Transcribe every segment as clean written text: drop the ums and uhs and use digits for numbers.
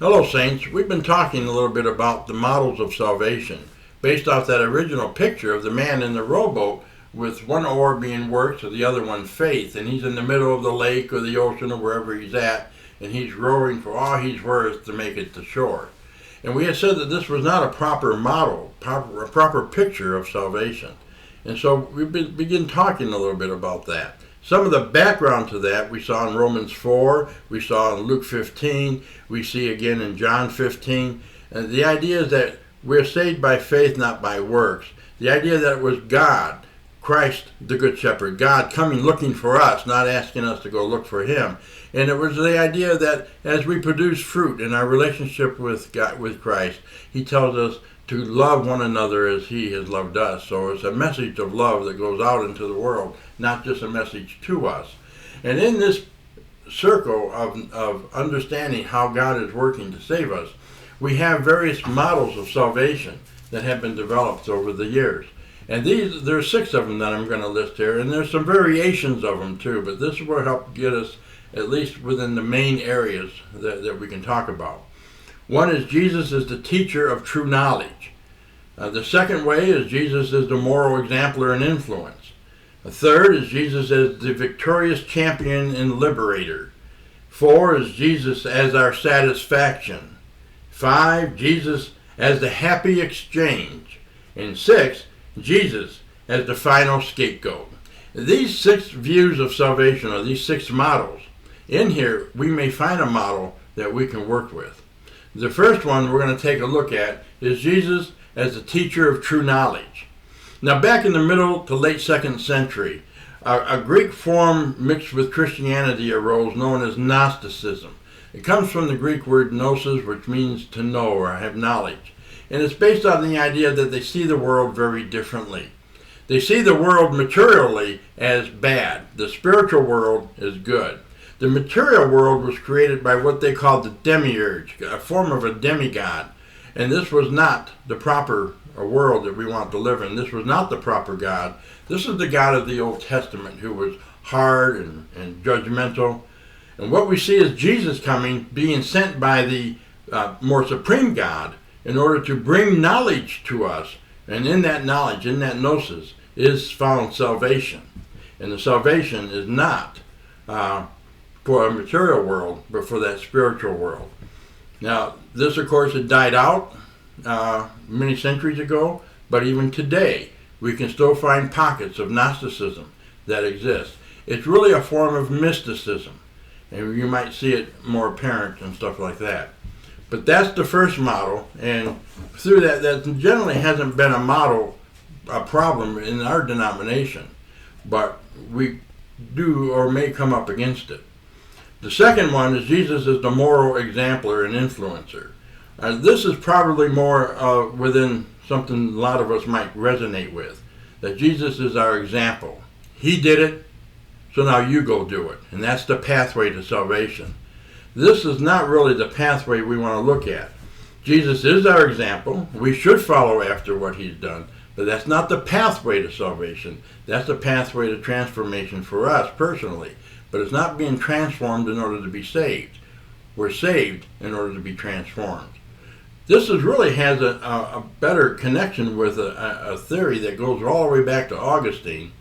Hello, Saints. We've been talking a little bit about the models of salvation based off that original picture of the man in the rowboat with one oar being works or the other one faith, and he's in the middle of the lake or the ocean or wherever he's at, and he's rowing for all he's worth to make it to shore. And we had said that this was not a proper model, a proper picture of salvation. And so we begin talking a little bit about that. Some of the background to that we saw in Romans 4, we saw in Luke 15, we see again in John 15. And the idea is that we're saved by faith, not by works. The idea that it was God, Christ, the Good Shepherd, God coming looking for us, not asking us to go look for Him. And it was the idea that as we produce fruit in our relationship with God, with Christ, He tells us to love one another as He has loved us. So it's a message of love that goes out into the world, not just a message to us. And in this circle of understanding how God is working to save us, we have various models of salvation that have been developed over the years. And there's 6 of them that I'm going to list here, and there's some variations of them too, but this will help get us at least within the main areas that we can talk about. One is Jesus is the teacher of true knowledge. The second way is Jesus is the moral exemplar and influence. The third is Jesus as the victorious champion and liberator. 4 is Jesus as our satisfaction. 5, Jesus as the happy exchange. And 6, Jesus as the final scapegoat. These 6 views of salvation, or these 6 models, in here we may find a model that we can work with. The first one we're going to take a look at is Jesus as the teacher of true knowledge. Now, back in the middle to late 2nd century, a Greek form mixed with Christianity arose known as gnosticism. It comes from the Greek word gnosis, which means to know or have knowledge. And it's based on the idea that they see the world very differently. They see the world materially as bad. The spiritual world is good. The material world was created by what they called the demiurge, a form of a demigod. And this was not the proper world that we want to live in. This was not the proper God. This is the God of the Old Testament, who was hard and judgmental. And what we see is Jesus coming, being sent by the more supreme God in order to bring knowledge to us. And in that knowledge, in that gnosis, is found salvation. And the salvation is not for a material world, but for that spiritual world. Now, this, of course, had died out many centuries ago, but even today, we can still find pockets of Gnosticism that exist. It's really a form of mysticism, and you might see it more apparent and stuff like that. But that's the first model, and through that generally hasn't been a problem in our denomination, but we do or may come up against it. The second one is Jesus is the moral exemplar and influencer. This is probably more within something a lot of us might resonate with, that Jesus is our example. He did it, so now you go do it. And that's the pathway to salvation. This is not really the pathway we want to look at. Jesus is our example. We should follow after what He's done, but that's not the pathway to salvation. That's the pathway to transformation for us personally. But it's not being transformed in order to be saved. We're saved in order to be transformed. This really has a better connection with a theory that goes all the way back to Augustine,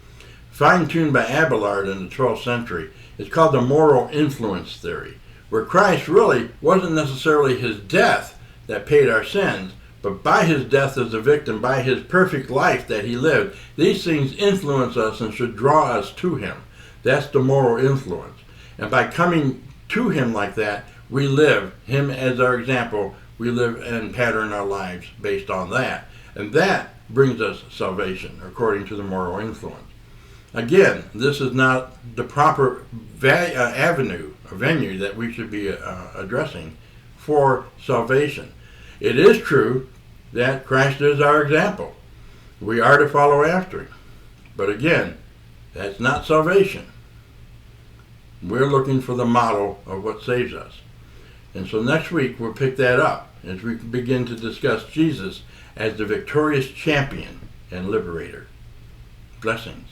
fine-tuned by Abelard in the 12th century. It's called the moral influence theory, where Christ really wasn't necessarily His death that paid our sins, but by His death as a victim, by His perfect life that He lived, these things influence us and should draw us to Him. That's the moral influence. And by coming to Him like that, we live Him as our example. We live and pattern our lives based on that. And that brings us salvation, according to the moral influence. Again, this is not the proper venue that we should be addressing for salvation. It is true that Christ is our example. We are to follow after Him. But again, that's not salvation. We're looking for the model of what saves us. And so next week we'll pick that up as we begin to discuss Jesus as the victorious champion and liberator. Blessings.